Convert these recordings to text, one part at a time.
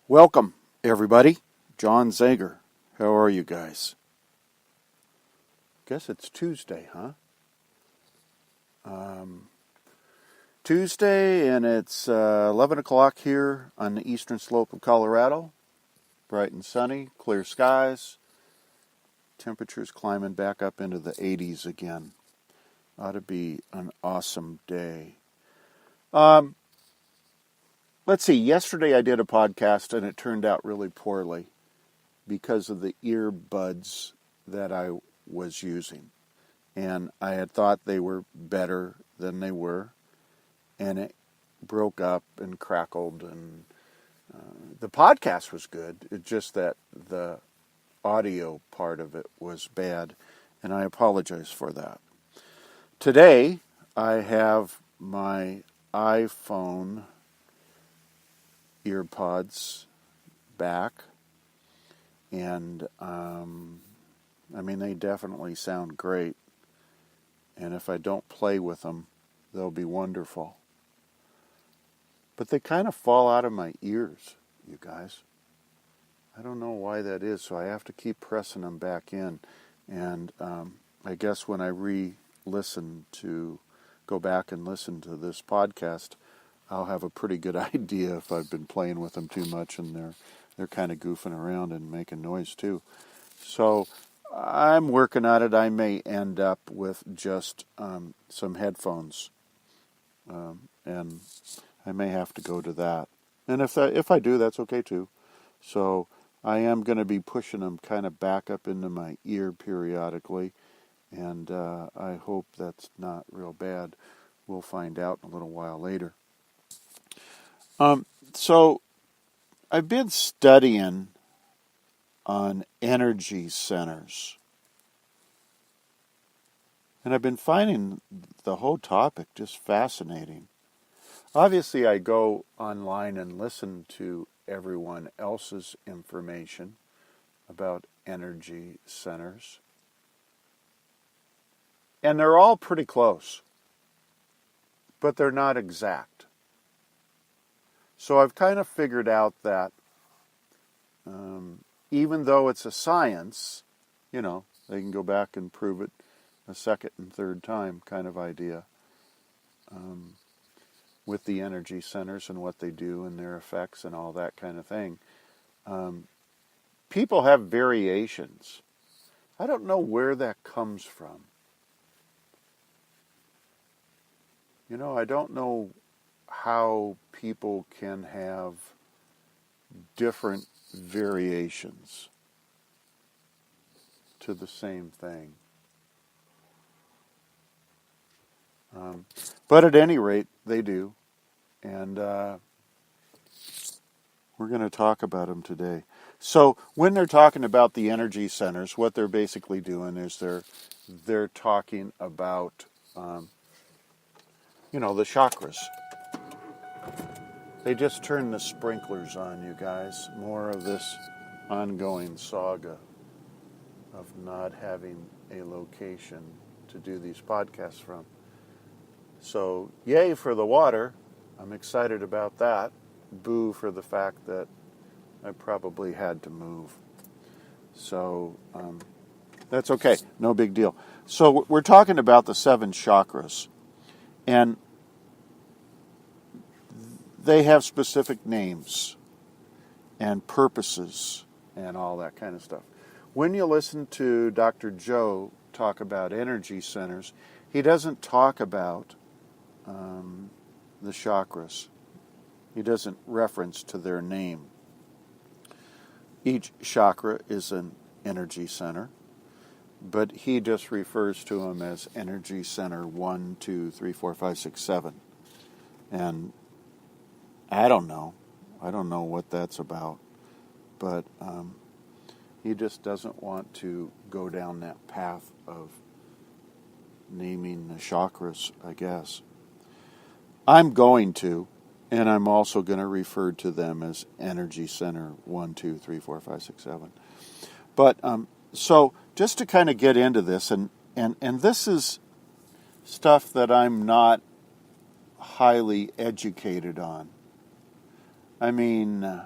Welcome, everybody. John Zager. How are you guys? Guess it's Tuesday, huh? Tuesday, and it's 11 o'clock here on the eastern slope of Colorado. Bright and sunny, clear skies. Temperatures climbing back up into the 80s again. Ought to be an awesome day. Let's see. Yesterday I did a podcast, and it turned out really poorly because of the earbuds that I was using. And I had thought they were better than they were, and it broke up and crackled, and the podcast was good. It's just that the audio part of it was bad, and I apologize for that. Today, I have my iPhone earpods back, and they definitely sound great. And if I don't play with them, they'll be wonderful. But they kind of fall out of my ears, you guys. I don't know why that is, so I have to keep pressing them back in. And I guess when I go back and listen to this podcast, I'll have a pretty good idea if I've been playing with them too much and they're kind of goofing around and making noise too. So I'm working on it. I may end up with just some headphones, and I may have to go to that. And if I do, that's okay too. So I am going to be pushing them kind of back up into my ear periodically, and I hope that's not real bad. We'll find out in a little while later. So I've been studying on energy centers. And I've been finding the whole topic just fascinating. Obviously, I go online and listen to everyone else's information about energy centers. And they're all pretty close, but they're not exact. So I've kind of figured out that even though it's a science, they can go back and prove it a second and third time kind of idea with the energy centers and what they do and their effects and all that kind of thing. People have variations. I don't know where that comes from. I don't know how people can have different variations to the same thing. But at any rate, they do. And we're going to talk about them today. So when they're talking about the energy centers, what they're basically doing is they're talking about, the chakras. They just turned the sprinklers on, you guys. More of this ongoing saga of not having a location to do these podcasts from. So, yay for the water. I'm excited about that. Boo for the fact that I probably had to move. So, that's okay. No big deal. So, we're talking about the 7 chakras. And they have specific names and purposes and all that kind of stuff. When you listen to Dr. Joe talk about energy centers, he doesn't talk about the chakras. He doesn't reference to their name. Each chakra is an energy center, but he just refers to them as energy center 1, 2, 3, 4, 5, 6, 7. And I don't know. I don't know what that's about. But he just doesn't want to go down that path of naming the chakras, I guess. I'm going to, and I'm also going to refer to them as energy center 1, 2, 3, 4, 5, 6, 7. But so just to kind of get into this, and this is stuff that I'm not highly educated on. I mean,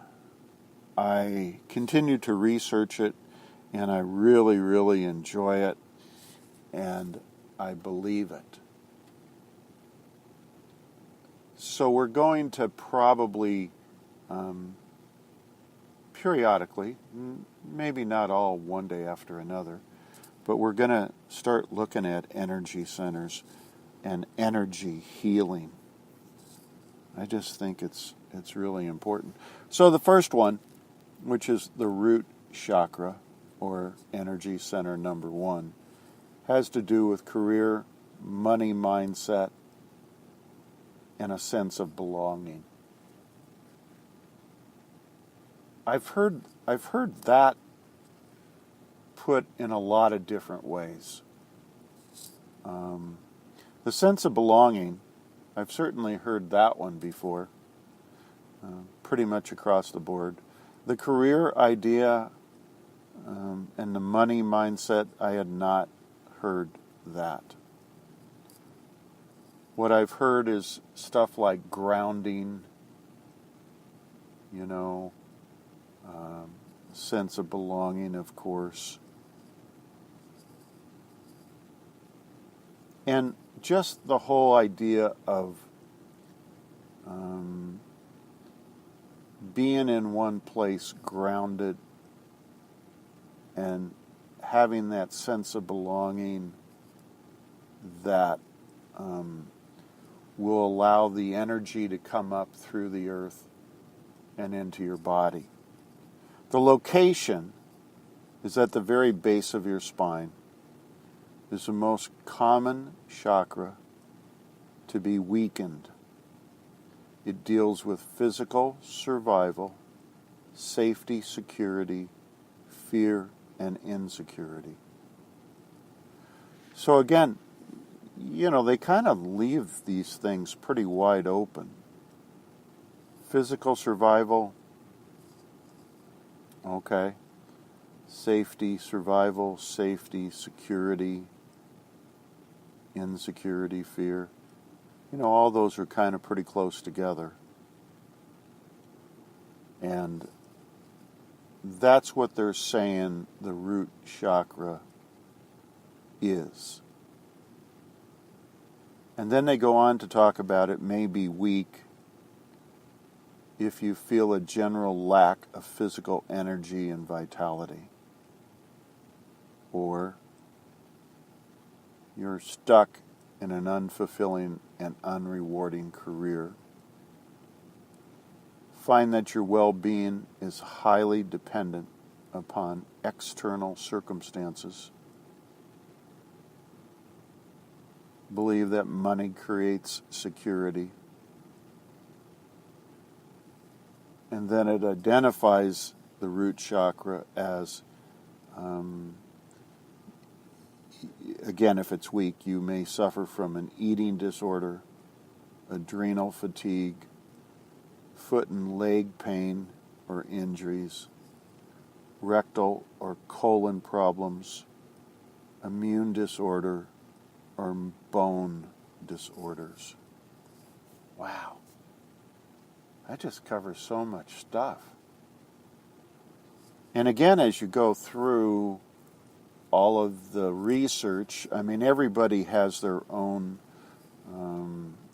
I continue to research it, and I really, really enjoy it, and I believe it. So we're going to probably periodically, maybe not all one day after another, but we're going to start looking at energy centers and energy healing. I just think it's really important. So the first one, which is the root chakra, or energy center number 1, has to do with career, money mindset, and a sense of belonging. I've heard that put in a lot of different ways. The sense of belonging, I've certainly heard that one before, pretty much across the board. The career idea and the money mindset, I had not heard that. What I've heard is stuff like grounding, sense of belonging, of course. And just the whole idea of being in one place, grounded, and having that sense of belonging that will allow the energy to come up through the earth and into your body. The location is at the very base of your spine. Is the most common chakra to be weakened. It deals with physical survival, safety, security, fear, and insecurity. So again, they kind of leave these things pretty wide open. Physical survival, okay. Safety, survival, safety, security, insecurity, fear. All those are kind of pretty close together. And that's what they're saying the root chakra is. And then they go on to talk about it may be weak if you feel a general lack of physical energy and vitality. Or you're stuck in an unfulfilling and unrewarding career. Find that your well-being is highly dependent upon external circumstances. Believe that money creates security. And then it identifies the root chakra as again, if it's weak, you may suffer from an eating disorder, adrenal fatigue, foot and leg pain or injuries, rectal or colon problems, immune disorder, or bone disorders. Wow. That just covers so much stuff. And again, as you go through all of the research, everybody has their own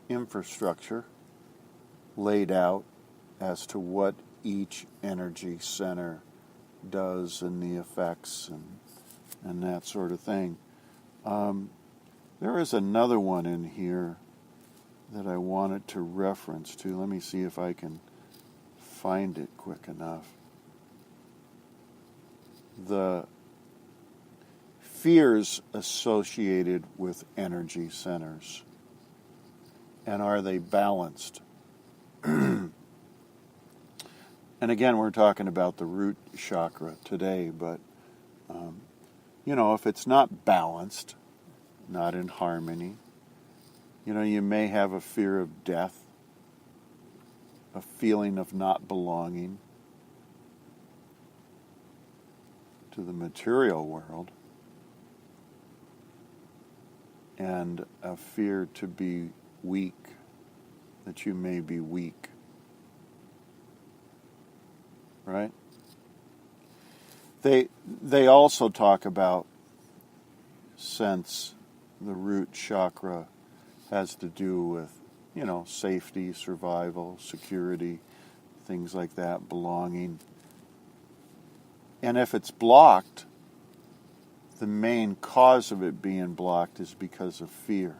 infrastructure laid out as to what each energy center does and the effects and that sort of thing. There is another one in here that I wanted to reference to. Let me see if I can find it quick enough. The fears associated with energy centers, and are they balanced? And again, we're talking about the root chakra today, but if it's not balanced, not in harmony, you may have a fear of death, a feeling of not belonging to the material world, and a fear to be weak, that you may be weak. Right? They also talk about, since the root chakra has to do with, safety, survival, security, things like that, belonging. And if it's blocked, the main cause of it being blocked is because of fear.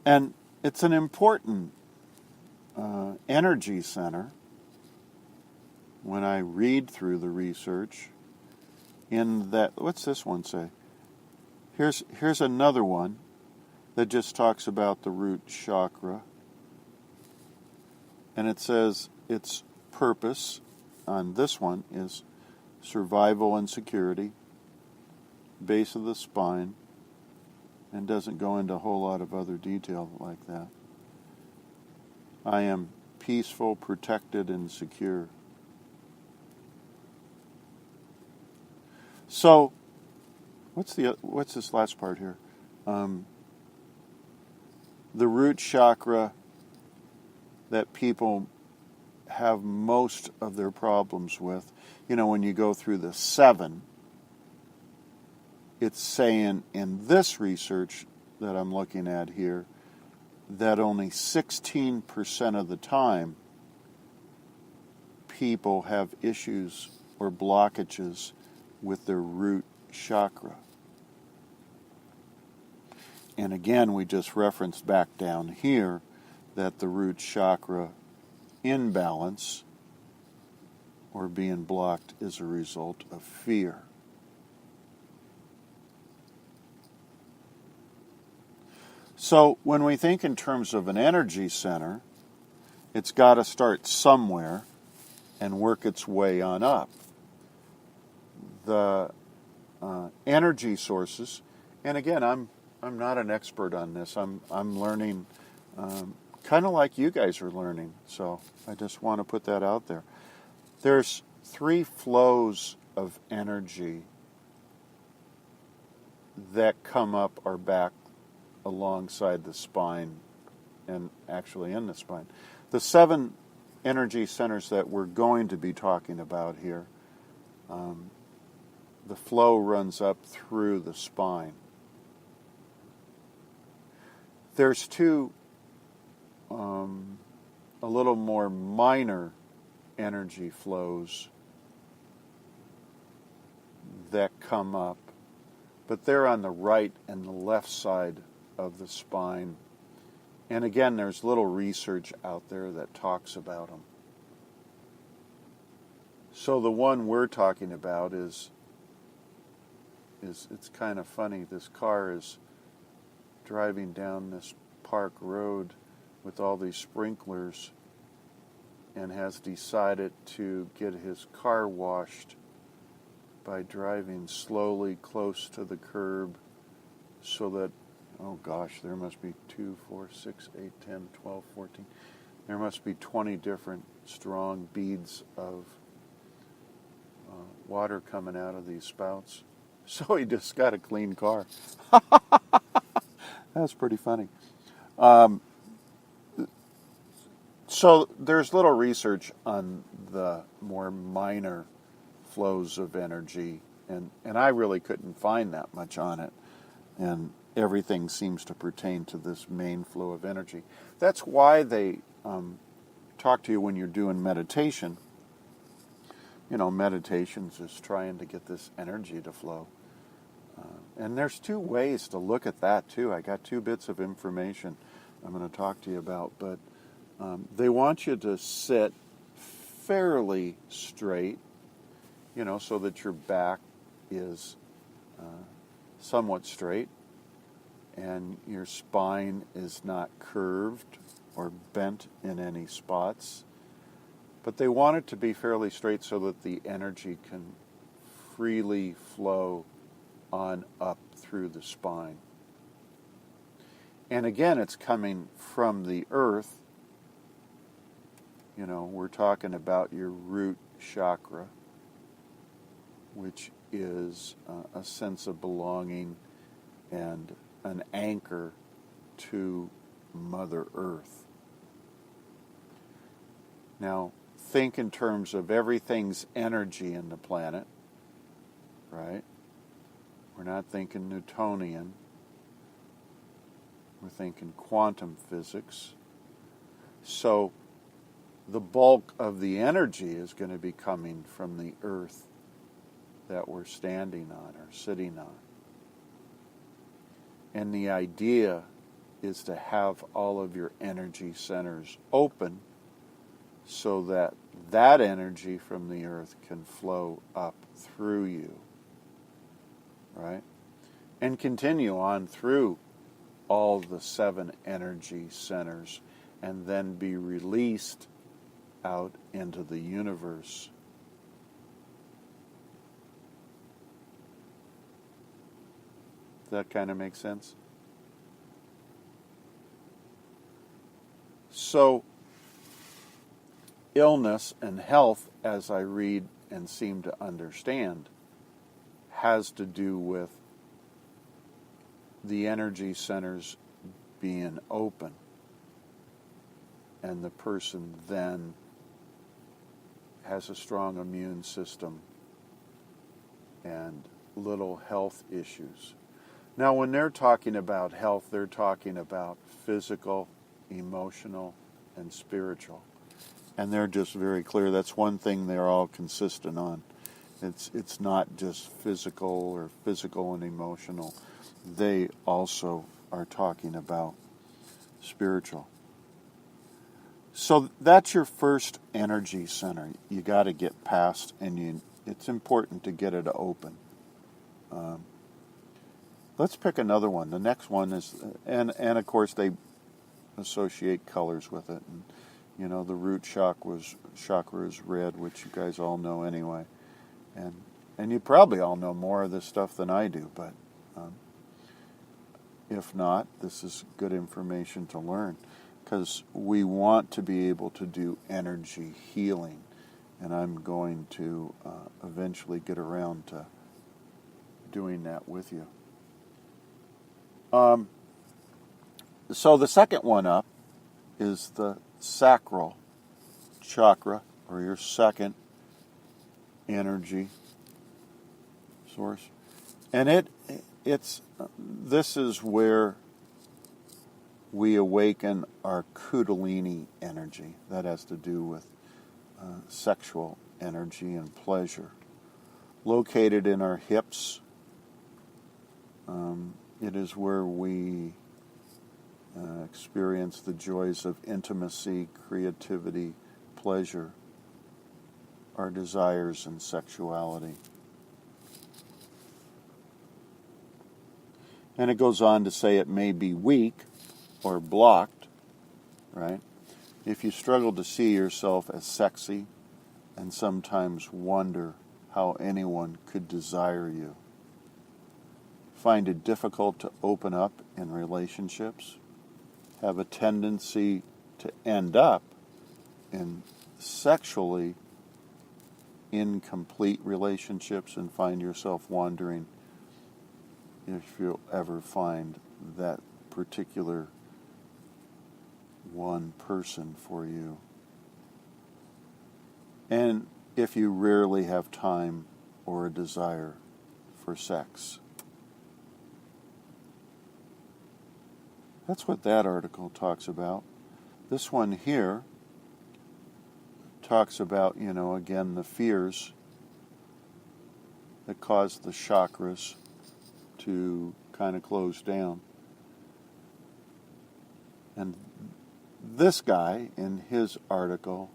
And it's an important energy center. When I read through the research, in that, what's this one say? Here's another one that just talks about the root chakra. And it says its purpose on this one is survival and security, base of the spine, and doesn't go into a whole lot of other detail like that. I am peaceful, protected, and secure. So, what's this last part here? The root chakra that people have most of their problems with. When you go through the 7, it's saying in this research that I'm looking at here that only 16% of the time people have issues or blockages with their root chakra. And again, we just referenced back down here that the root chakra imbalance or being blocked is a result of fear. So when we think in terms of an energy center, it's got to start somewhere and work its way on up. The energy sources, and again, I'm not an expert on this. I'm learning, kind of like you guys are learning. So I just want to put that out there. There's 3 flows of energy that come up or back alongside the spine, and actually in the spine. The 7 energy centers that we're going to be talking about here, the flow runs up through the spine. There's 2 a little more minor energy flows that come up, but they're on the right and the left side of the spine. And again, there's little research out there that talks about them. So the one we're talking about is it's kind of funny. This car is driving down this park road with all these sprinklers and has decided to get his car washed by driving slowly close to the curb so that, oh gosh, there must be 2, 4, 6, 8, 10, 12, 14. There must be 20 different strong beads of water coming out of these spouts. So he just got a clean car. That's pretty funny. So there's little research on the more minor flows of energy, and I really couldn't find that much on it. And everything seems to pertain to this main flow of energy. That's why they talk to you when you're doing meditation. Meditation's is trying to get this energy to flow. And there's 2 ways to look at that, too. I got 2 bits of information I'm going to talk to you about. But they want you to sit fairly straight, so that your back is somewhat straight and your spine is not curved or bent in any spots. But they want it to be fairly straight so that the energy can freely flow on up through the spine. And again, it's coming from the earth. We're talking about your root chakra, which is a sense of belonging and an anchor to Mother Earth. Now, think in terms of everything's energy in the planet, right? We're not thinking Newtonian. We're thinking quantum physics. So the bulk of the energy is going to be coming from the earth that we're standing on or sitting on. And the idea is to have all of your energy centers open so that that energy from the earth can flow up through you, right? And continue on through all the 7 energy centers and then be released out into the universe. Does that kind of make sense? So, illness and health, as I read and seem to understand, has to do with the energy centers being open, and the person then has a strong immune system and little health issues. Now, when they're talking about health, they're talking about physical, emotional, and spiritual. And they're just very clear. That's one thing they're all consistent on. It's not just physical and emotional. They also are talking about spiritual. So that's your first energy center. You got to get past, and it's important to get it open. Let's pick another one. The next one is, and of course they associate colors with it. And, you know, the root chakra is red, which you guys all know anyway. And you probably all know more of this stuff than I do, but if not, this is good information to learn, because we want to be able to do energy healing, and I'm going to eventually get around to doing that with you. So the second one up is the sacral chakra, or your second energy source. And this is where we awaken our Kundalini energy. That has to do with sexual energy and pleasure. Located in our hips, it is where we experience the joys of intimacy, creativity, pleasure, our desires, and sexuality. And it goes on to say it may be weak or blocked, right? If you struggle to see yourself as sexy and sometimes wonder how anyone could desire you, find it difficult to open up in relationships, have a tendency to end up in sexually incomplete relationships, and find yourself wondering if you'll ever find that particular one person for you. And if you rarely have time or a desire for sex. That's what that article talks about. This one here talks about, again, the fears that cause the chakras to kind of close down. And this guy, in his article,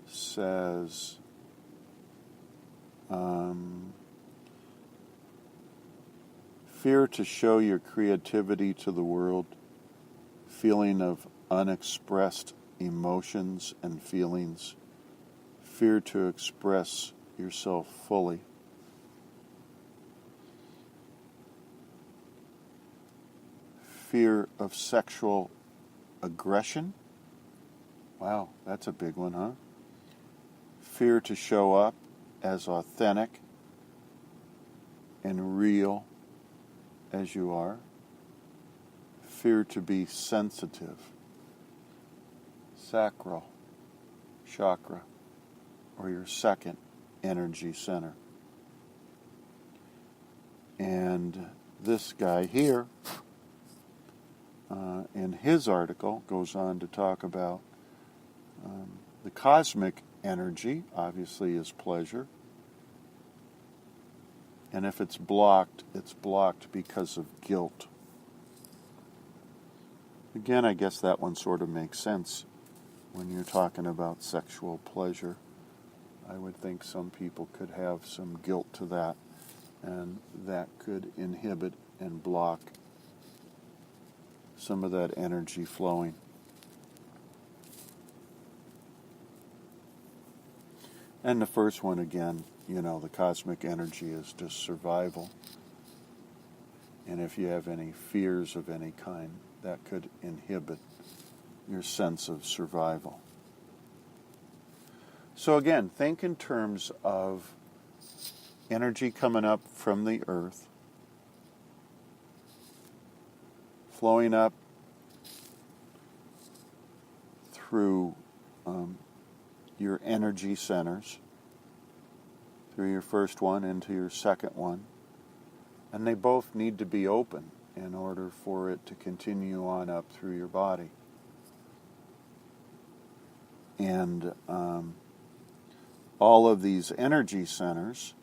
says, fear to show your creativity to the world, feeling of unexpressed emotions and feelings, fear to express yourself fully. Fear of sexual aggression. Wow, that's a big one, huh? Fear to show up as authentic and real as you are. Fear to be sensitive. Sacral chakra, or your second energy center. And this guy here, in his article, goes on to talk about the cosmic energy, obviously, is pleasure. And if it's blocked because of guilt. Again, I guess that one sort of makes sense when you're talking about sexual pleasure. I would think some people could have some guilt to that, and that could inhibit and block some of that energy flowing. And the first one, again, the cosmic energy is just survival. And if you have any fears of any kind, that could inhibit your sense of survival. So again, think in terms of energy coming up from the earth, flowing up through your energy centers, through your first one into your second one. And they both need to be open in order for it to continue on up through your body. And all of these energy centers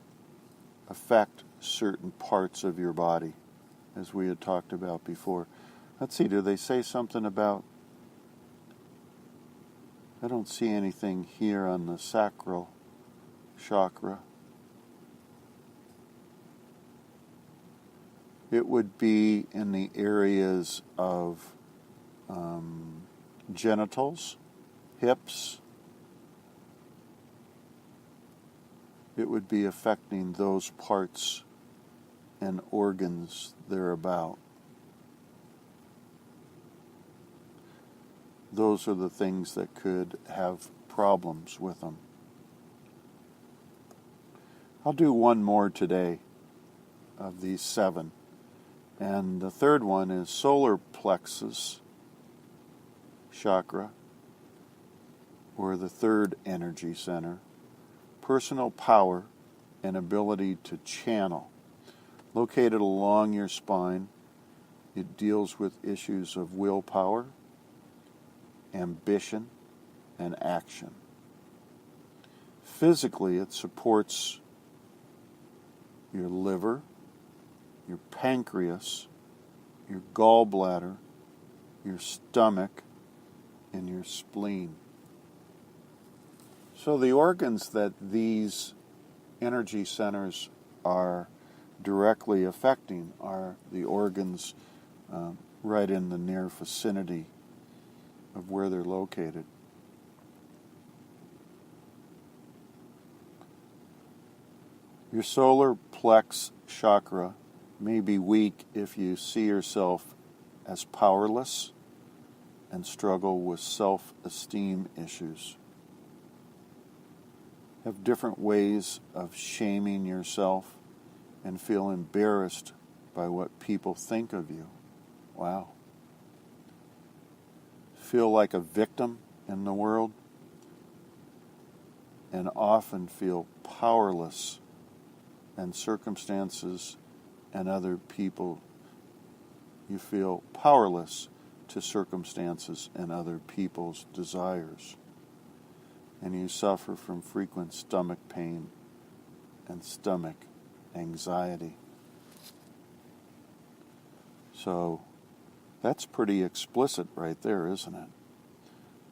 affect certain parts of your body, as we had talked about before. Let's see, do they say something about... I don't see anything here on the sacral chakra. It would be in the areas of genitals, hips. It would be affecting those parts and organs thereabout. Those are the things that could have problems with them. I'll do one more today of these 7. And the third one is solar plexus chakra, or the third energy center. Personal power and ability to channel. Located along your spine, it deals with issues of willpower, ambition, and action. Physically, it supports your liver, your pancreas, your gallbladder, your stomach, and your spleen. So the organs that these energy centers are directly affecting are the organs right in the near vicinity of where they're located. Your solar plex chakra may be weak if you see yourself as powerless and struggle with self-esteem issues. Have different ways of shaming yourself and feel embarrassed by what people think of you. Wow. Feel like a victim in the world and often feel powerless and circumstances and other people. You feel powerless to circumstances and other people's desires. And you suffer from frequent stomach pain and stomach anxiety. So that's pretty explicit right there, isn't it?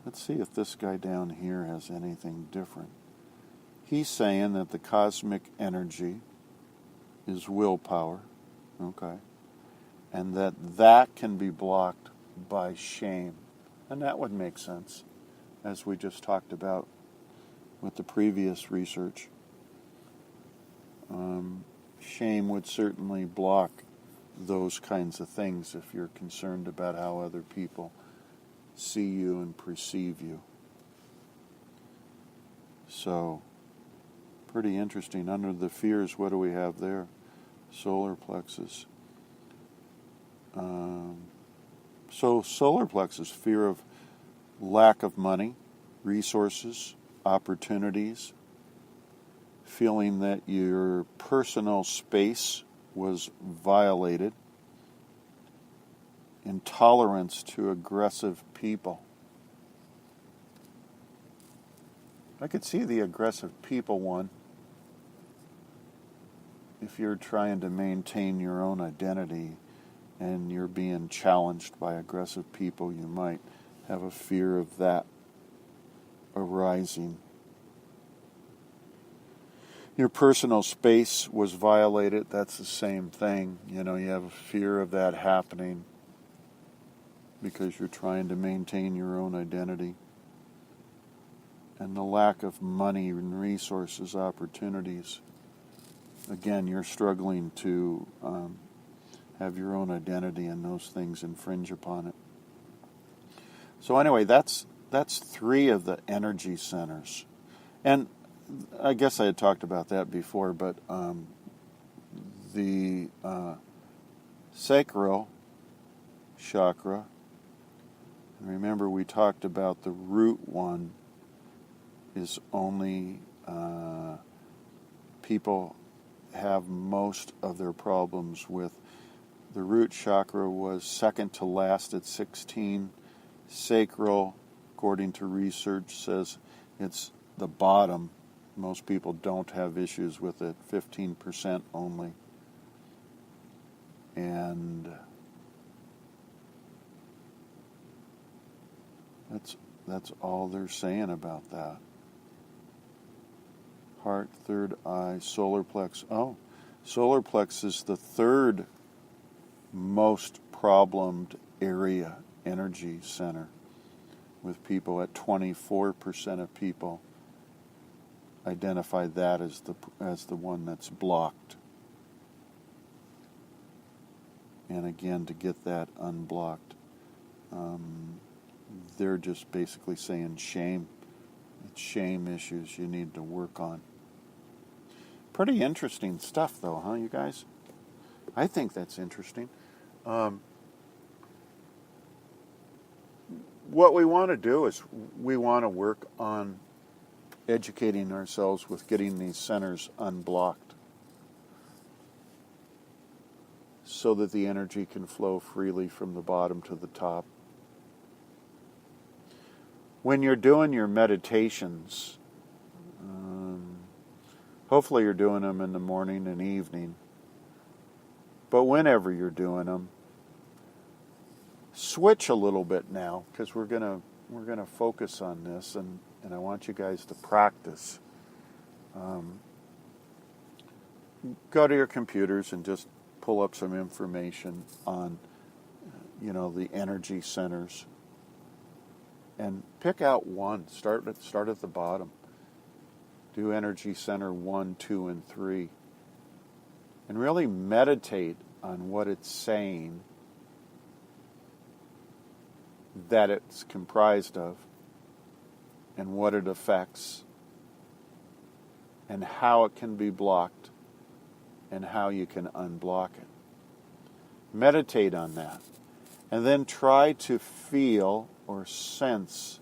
Let's see if this guy down here has anything different. He's saying that the cosmic energy is willpower, okay, and that can be blocked by shame. And that would make sense, as we just talked about with the previous research. Shame would certainly block those kinds of things if you're concerned about how other people see you and perceive you. So, pretty interesting. Under the fears, what do we have there? Solar plexus. So solar plexus, fear of lack of money, resources, opportunities, feeling that your personal space was violated, intolerance to aggressive people. I could see the aggressive people one. If you're trying to maintain your own identity and you're being challenged by aggressive people, you might have a fear of that arising. Your personal space was violated. That's the same thing. You have a fear of that happening because you're trying to maintain your own identity. And the lack of money and resources, opportunities. Again, you're struggling to have your own identity, and those things infringe upon it. So anyway, that's 3 of the energy centers. And I guess I had talked about that before, but the sacral chakra, and remember we talked about the root one is only people have most of their problems with. The root chakra was second to last at 16. Sacral, according to research, says it's the bottom. Most people don't have issues with it, 15% only. And that's all they're saying about that. Heart, third eye, solar plex. Oh, solar plex is the 3rd most problemed area, energy center, with people at 24% of people identify that as the one that's blocked. And again, to get that unblocked, they're just basically saying shame. It's shame issues you need to work on. Pretty interesting stuff, though, huh, you guys? I think that's interesting. What we want to do is we want to work on educating ourselves with getting these centers unblocked so that the energy can flow freely from the bottom to the top. When you're doing your meditations, hopefully you're doing them in the morning and evening, but whenever you're doing them, switch a little bit now, because we're gonna focus on this, and I want you guys to practice. Go to your computers and just pull up some information on, the energy centers, and pick out one. Start at the bottom. Do energy center 1, 2, and 3, and really meditate on what it's saying that it's comprised of, and what it affects, and how it can be blocked, and how you can unblock it. Meditate on that, and then try to feel or sense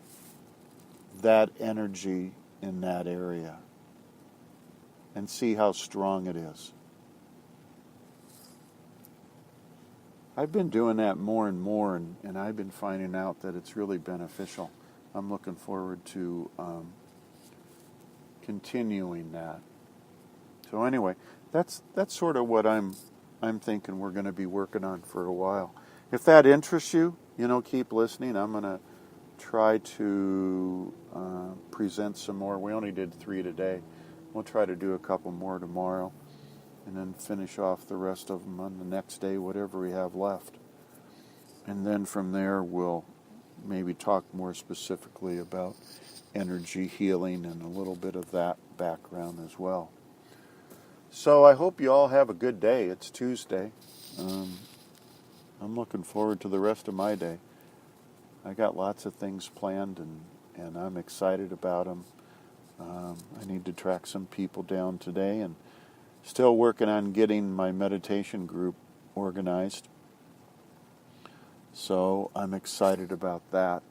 that energy in that area, and see how strong it is. I've been doing that more and more, and I've been finding out that it's really beneficial. I'm looking forward to continuing that. So anyway, that's sort of what I'm thinking we're going to be working on for a while. If that interests you, keep listening. I'm going to try to present some more. We only did 3 today. We'll try to do a couple more tomorrow, and then finish off the rest of them on the next day, whatever we have left. And then from there, we'll maybe talk more specifically about energy healing and a little bit of that background as well. So I hope you all have a good day. It's Tuesday. I'm looking forward to the rest of my day. I got lots of things planned, and I'm excited about them. I need to track some people down today, and still working on getting my meditation group organized. So I'm excited about that,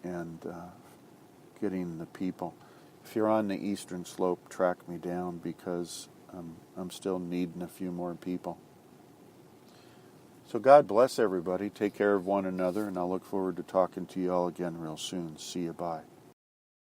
and getting the people. if you're on the eastern slope, track me down because I'm still needing a few more people. So God bless everybody. Take care of one another, and I'll look forward to talking to you all again real soon. See you. Bye.